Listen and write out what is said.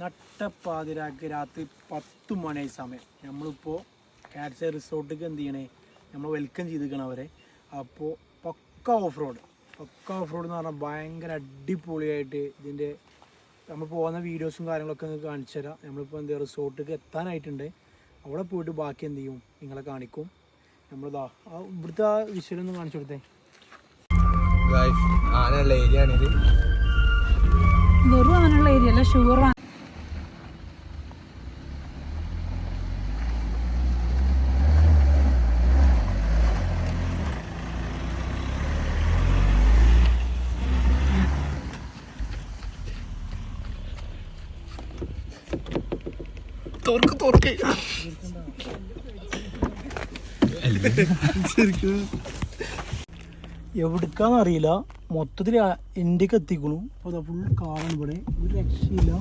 നട്ടപ്പാതിരാക്കി രാത്രി 10 മണി സമയം നമ്മളിപ്പോൾ കാറ്റ്സ് റിസോർട്ടിലേക്ക് എന്ത് ചെയ്യണേ നമ്മൾ വെൽക്കം ചെയ്തിരിക്കണം അവരെ. അപ്പോൾ പക്ക ഓഫ് റോഡ് എന്ന് പറഞ്ഞാൽ ഭയങ്കര അടിപൊളിയായിട്ട് ഇതിൻ്റെ നമ്മൾ പോകുന്ന വീഡിയോസും കാര്യങ്ങളൊക്കെ നിങ്ങൾക്ക് കാണിച്ചു തരാം. നമ്മളിപ്പോൾ എന്താ റിസോർട്ടിലേക്ക് എത്താനായിട്ടുണ്ട്. അവിടെ പോയിട്ട് ബാക്കി എന്ത് ചെയ്യും നിങ്ങളെ കാണിക്കും. നമ്മളിതാ ഇവിടുത്തെ ആ വിഷ്വലൊന്നും കാണിച്ചു കൊടുത്തേ. ആനുള്ള ഏരിയ ആണിത്. വെറും ആനുള്ള ഏരിയ അല്ല, ഷുഗറാണ്. എവിടുക്കാന്നറിയില്ല, മൊത്തത്തിൽ ഇന്ത്യക്ക് എത്തിക്കണു. അപ്പോൾ ഫുൾ കാണാൻ ഇവിടെ ഒരു രക്ഷയില്ല.